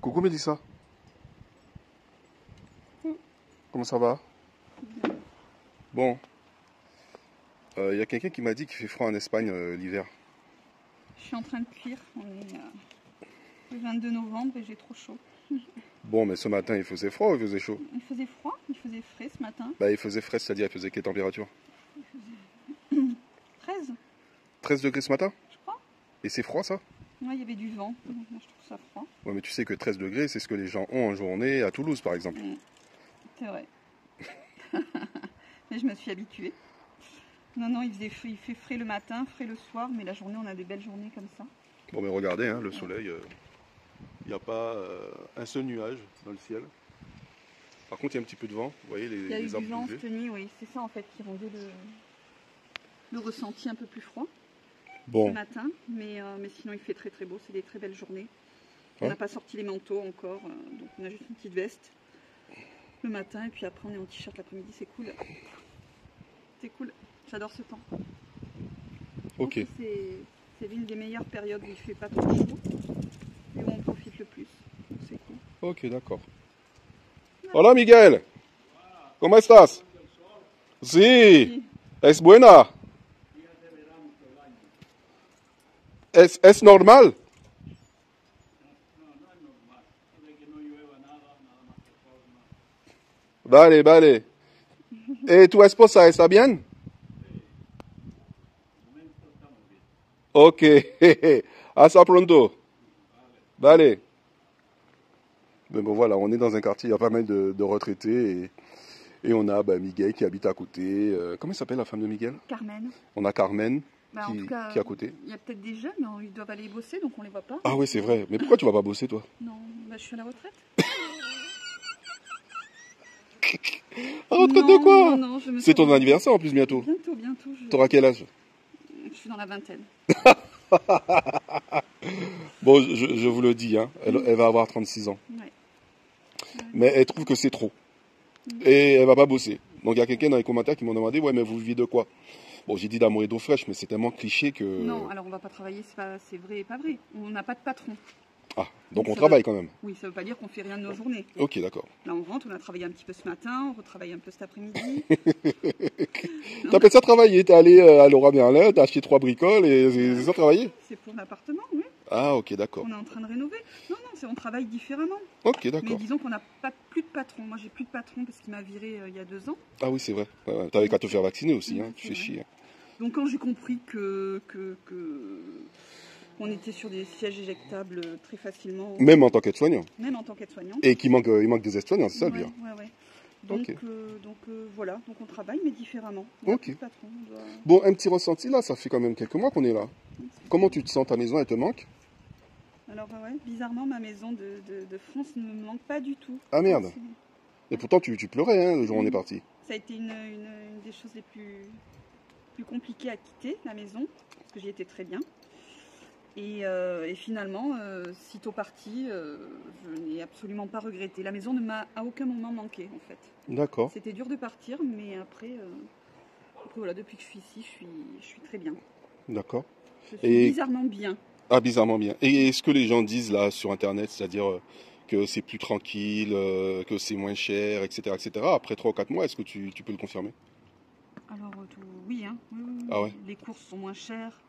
Coucou Mélissa. Comment ça va? Bon, il y a quelqu'un qui m'a dit qu'il fait froid en Espagne l'hiver. Je suis en train de cuire. On est le 22 novembre et j'ai trop chaud. Bon, mais ce matin il faisait froid ou il faisait chaud? Il faisait froid, il faisait frais ce matin. Bah il faisait frais, c'est-à-dire il faisait quelle température? 13, 13 degrés ce matin? je crois. Et c'est froid ça? Ouais, il y avait du vent, donc moi je trouve ça froid. Ouais, mais tu sais que 13 degrés c'est ce que les gens ont en journée à Toulouse par exemple. C'est vrai. Mais je me suis habituée. Non, non, il fait frais le matin, frais le soir, mais la journée, on a des belles journées comme ça. Bon, mais regardez, hein, le soleil, il n'y a pas un seul nuage dans le ciel. Par contre, il y a un petit peu de vent, vous voyez Il y a eu les du arbres vent bougés. cette nuit, oui, c'est ça en fait qui rendait le ressenti un peu plus froid ce Bon, matin, mais sinon il fait très très beau, c'est des très belles journées. On Ouais. n'a pas sorti les manteaux encore, donc on a juste une petite veste le matin et puis après on est en t-shirt l'après-midi, c'est cool. C'est cool, j'adore ce temps. Je pense ok. que c'est l'une des meilleures périodes où il fait pas trop chaud et où on profite le plus. Donc c'est cool. Ok, d'accord. Hola Miguel, ¿cómo estás? Sí, es buena. Es normal. Vale, vale. ¿Tu esposa está bien? Ok, hasta pronto. Vale. Mais bon voilà, on est dans un quartier, il y a pas mal de retraités et on a Miguel qui habite à côté. Comment s'appelle la femme de Miguel? Carmen. On a Carmen Bah, en tout cas, qui est à côté. il y a peut-être des jeunes, mais ils doivent aller bosser, donc on les voit pas. Ah oui, c'est vrai. Mais pourquoi tu vas pas bosser toi? Non, bah, je suis à la retraite. Ah, retraite Non, de quoi? non, je me C'est ton sens- anniversaire en plus bientôt. Bientôt, bientôt. T'auras quel âge? Je suis dans la vingtaine. Bon, je vous le dis, hein, elle va avoir 36 ans. Ouais. Mais elle trouve que c'est trop. Et elle va pas bosser. Donc il y a quelqu'un dans les commentaires qui m'ont demandé, ouais, mais vous vivez de quoi? Bon, j'ai dit d'amour et d'eau fraîche, mais c'est tellement cliché que... Non, alors on va pas travailler, c'est vrai et pas vrai. On n'a pas de patron. Ah, donc on Ça travaille veut- quand même. Oui, ça veut pas dire qu'on fait rien de nos journées. Ok, d'accord. Là, on rentre, on a travaillé un petit peu ce matin, on retravaille un peu cet après-midi. T'appelles ça travailler? T'es allé à Leroy Merlin, t'as acheté 3 bricoles et c'est ça travailler? C'est pour l'appartement, oui. Ah, ok, d'accord. On est en train de rénover. Non, non, on travaille différemment. Ok, Mais d'accord. disons qu'on n'a pas plus de patron. Moi, j'ai plus de patron parce qu'il m'a viré il y a 2 ans. Ah oui, c'est vrai. Ouais, ouais. T'avais qu'à te faire vacciner aussi, hein. Ouais, Tu c'est fais vrai. chier. Hein. Donc quand j'ai compris qu'on était sur des sièges éjectables très facilement, Même en tant qu'aide-soignant. même en tant qu'aide-soignant. Et il manque des aides-soignants, c'est ça le Ouais, dire. ouais, ouais. Donc, Ok. voilà, donc on travaille mais différemment. On a Ok. plus de patron, on doit- Bon, un petit ressenti là, ça fait quand même quelques mois qu'on est là. Comment tu te sens? Ta maison, elle te manque? Alors ouais, bizarrement ma maison de France ne me manque pas du tout. Ah merde. Et pourtant, tu pleurais hein, le jour où on est parti. Ça a été une des choses les plus compliquées à quitter, la maison, parce que j'y étais très bien. Et finalement, sitôt parti, je n'ai absolument pas regretté. La maison ne m'a à aucun moment manqué, en fait. D'accord, C'était dur de partir, mais après voilà, depuis que je suis ici, je suis très bien. d'accord. Je suis Et- bizarrement bien. Ah, bizarrement bien. Et est-ce que les gens disent là sur Internet, c'est-à-dire que c'est plus tranquille, que c'est moins cher, etc., etc., après 3 ou 4 mois, est-ce que tu peux le confirmer? Alors, oui, hein, oui, oui, oui. Ah ouais. Les courses sont moins chères,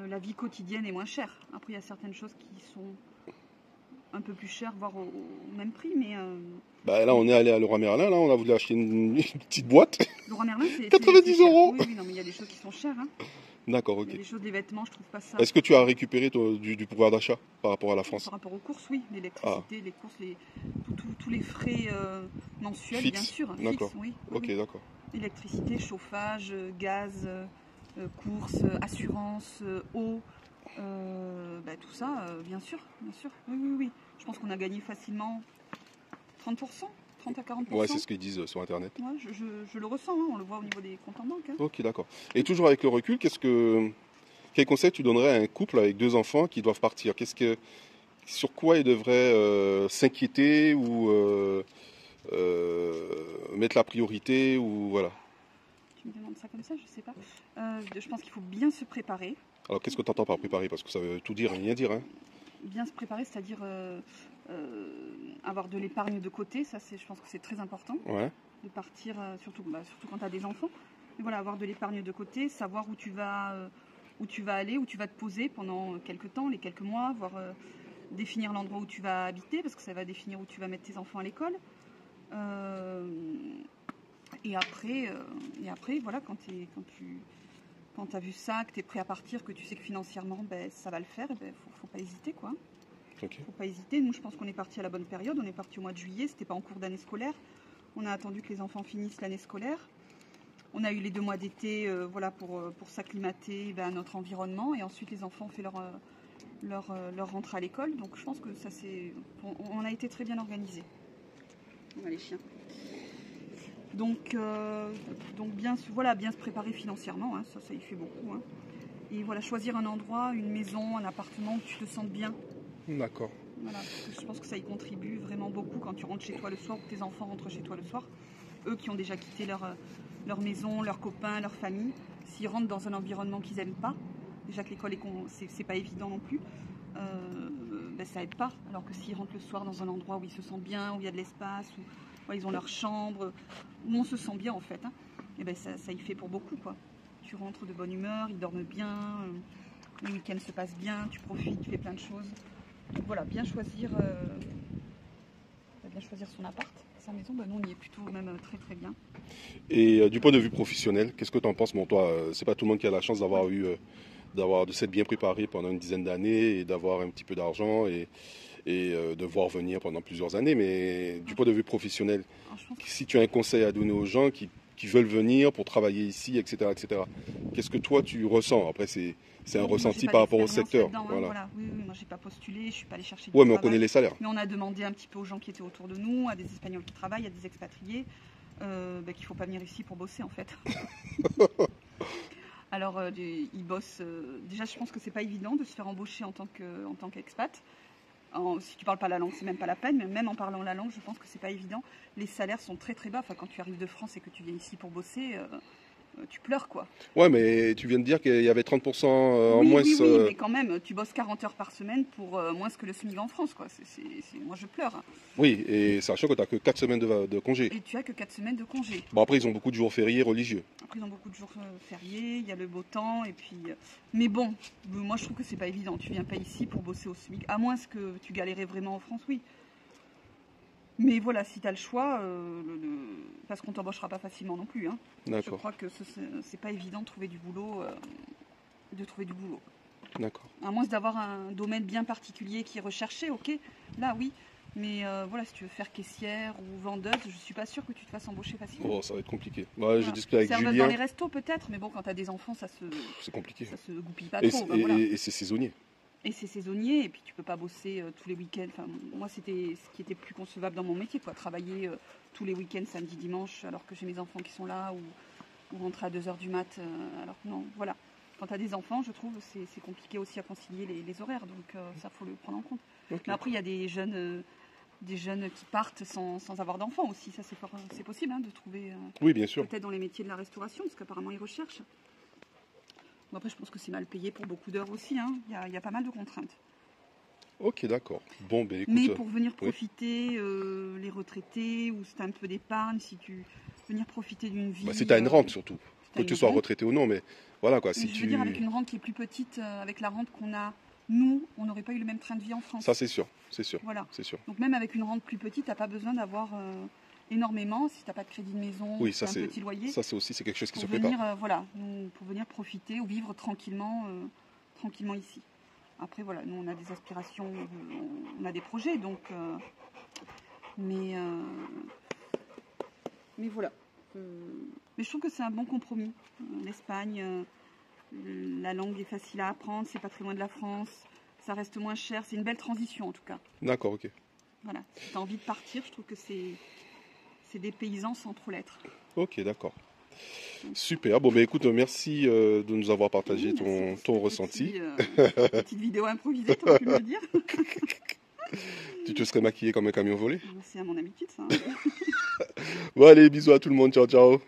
la vie quotidienne est moins chère. Après, il y a certaines choses qui sont un peu plus chères, voire au même prix, mais Bah là, on est allé à Leroy Merlin, là, on a voulu acheter une petite boîte. Leroy Merlin, c'est 90 cher. €. Oui, oui, non, mais il y a des choses qui sont chères. Hein. D'accord, Il ok. y a des choses, des vêtements, je trouve pas ça. Est-ce que tu as récupéré du pouvoir d'achat par rapport à la France? Par rapport aux courses, oui, l'électricité, les courses, tous les frais mensuels, Fixe, bien sûr, d'accord. fixes, oui. Ok, oui. d'accord. Électricité, chauffage, gaz, courses, assurance, eau, tout ça, bien sûr, bien sûr. Oui, oui, oui. Je pense qu'on a gagné facilement 30%, 30 à 40%. Ouais, c'est ce qu'ils disent sur Internet. Ouais, je le ressens, hein, on le voit au niveau des comptes en banque. Hein. Ok, d'accord. Et toujours avec le recul, quel conseil tu donnerais à un couple avec 2 enfants qui doivent partir? Sur quoi ils devraient s'inquiéter ou mettre la priorité ou voilà. Tu me demandes ça comme ça, je sais pas. Je pense qu'il faut bien se préparer. Alors qu'est-ce que tu entends par préparer? Parce que ça veut tout dire et rien dire. Hein. bien se préparer, c'est-à-dire avoir de l'épargne de côté, ça je pense que c'est très important. Ouais. De partir, surtout quand tu as des enfants. Et voilà, avoir de l'épargne de côté, savoir où tu vas aller, où tu vas te poser pendant quelques temps, les quelques mois, voire définir l'endroit où tu vas habiter, parce que ça va définir où tu vas mettre tes enfants à l'école. Et après, voilà, quand tu as vu ça, que tu es prêt à partir, que tu sais que financièrement, ça va le faire, faut pas hésiter, quoi. Okay. Faut pas hésiter. Nous, je pense qu'on est parti à la bonne période. On est parti au mois de juillet, c'était pas en cours d'année scolaire. On a attendu que les enfants finissent l'année scolaire. On a eu les 2 mois d'été voilà, pour s'acclimater à notre environnement. Et ensuite, les enfants ont fait leur rentrée à l'école. Donc, je pense que ça, on a été très bien organisés. On a les chiens. Donc bien se préparer financièrement, hein, ça y fait beaucoup. Hein. Et voilà, choisir un endroit, une maison, un appartement où tu te sentes bien. D'accord. Voilà, parce que je pense que ça y contribue vraiment beaucoup quand tu rentres chez toi le soir ou que tes enfants rentrent chez toi le soir. Eux qui ont déjà quitté leur maison, leurs copains, leur famille, s'ils rentrent dans un environnement qu'ils n'aiment pas, déjà que l'école c'est pas évident non plus, ça aide pas. Alors que s'ils rentrent le soir dans un endroit où ils se sentent bien, où il y a de l'espace, où ils ont leur chambre, où on se sent bien en fait, hein, et ça y fait pour beaucoup, quoi. Tu rentres de bonne humeur, ils dorment bien, les week-ends se passent bien, tu profites, tu fais plein de choses. Donc voilà, bien choisir son appart, sa maison, nous on y est plutôt même très très bien. Et du point de vue professionnel, qu'est-ce que tu en penses? Bon, toi, c'est pas tout le monde qui a la chance de s'être bien préparé pendant une dizaine d'années et d'avoir un petit peu d'argent et de voir venir pendant plusieurs années. Mais du point de vue professionnel, si tu as un conseil à donner aux gens qui veulent venir pour travailler ici, etc., qu'est-ce que toi tu ressens? Après, c'est un ressenti par rapport au secteur. Voilà. Oui, moi j'ai pas postulé, je suis pas allée chercher du travail. Mais on connaît les salaires. Mais on a demandé un petit peu aux gens qui étaient autour de nous, à des Espagnols qui travaillent, à des expatriés, qu'il faut pas venir ici pour bosser en fait. Alors ils bossent. Déjà, je pense que c'est pas évident de se faire embaucher en tant qu'expat. Si tu parles pas la langue, c'est même pas la peine, mais même en parlant la langue, je pense que c'est pas évident. Les salaires sont très très bas. Enfin, quand tu arrives de France et que tu viens ici pour bosser, tu pleures, quoi. Ouais, mais tu viens de dire qu'il y avait 30% en moins. Oui, mais quand même, tu bosses 40 heures par semaine pour moins que le SMIC en France, quoi. Moi, je pleure. Hein. Oui, et sachant que tu n'as que 4 semaines de congé. Et tu as que 4 semaines de congé. Bon, après, ils ont beaucoup de jours fériés religieux. Après, ils ont beaucoup de jours fériés, il y a le beau temps, et puis... Mais bon, moi, je trouve que c'est pas évident. Tu viens pas ici pour bosser au SMIC, à moins que tu galérais vraiment en France, oui. Mais voilà, si tu as le choix, parce qu'on t'embauchera pas facilement non plus. Hein. Je crois que c'est pas évident de trouver du boulot. D'accord. À moins d'avoir un domaine bien particulier qui est recherché, ok, là oui. Mais voilà, si tu veux faire caissière ou vendeuse, je suis pas sûre que tu te fasses embaucher facilement. Oh, ça va être compliqué. Ouais, j'ai discuté avec Julien. Dans les restos peut-être, mais bon, quand tu as des enfants, c'est compliqué. Ça se goupille pas trop. Et c'est saisonnier. Et c'est saisonnier, et puis tu peux pas bosser tous les week-ends. Enfin, moi, c'était ce qui était plus concevable dans mon métier, quoi. Travailler tous les week-ends, samedi, dimanche, alors que j'ai mes enfants qui sont là, ou rentrer à 2h du mat. Alors non, voilà. Quand tu as des enfants, je trouve, c'est compliqué aussi à concilier les horaires, donc ça, faut le prendre en compte. Okay. Mais après, il y a des jeunes qui partent sans avoir d'enfants aussi. Ça, c'est possible hein, de trouver. Oui, bien sûr. Peut-être dans les métiers de la restauration, parce qu'apparemment, ils recherchent. Bon, après, je pense que c'est mal payé pour beaucoup d'heures aussi. Hein. Il y a pas mal de contraintes. Ok, d'accord. Bon, ben écoute. Mais pour venir profiter, les retraités, ou si tu as un peu d'épargne, si tu venir profiter d'une vie. Si tu as une rente surtout. Que tu sois retraité ou non, mais voilà quoi. Mais je veux dire, avec une rente qui est plus petite, avec la rente qu'on a, nous, on n'aurait pas eu le même train de vie en France. Ça, c'est sûr. Voilà. C'est sûr. Donc même avec une rente plus petite, tu n'as pas besoin d'avoir énormément, si tu n'as pas de crédit de maison, oui, si tu as un petit loyer. Ça, c'est aussi quelque chose qui se prépare. Voilà, pour venir profiter ou vivre tranquillement ici. Après, voilà, nous, on a des aspirations, on a des projets, donc... mais voilà. Mais je trouve que c'est un bon compromis. L'Espagne, la langue est facile à apprendre, c'est pas très loin de la France, ça reste moins cher, c'est une belle transition en tout cas. D'accord, ok. Voilà, si tu as envie de partir, je trouve que c'est des paysans sans trop l'être. Ok, d'accord. Super, bon ben écoute, merci de nous avoir partagé ton ressenti. Petite vidéo improvisée, tu aurais pu me le dire. Tu te serais maquillé comme un camion volé? C'est à mon habitude ça. Bon allez, bisous à tout le monde, ciao ciao.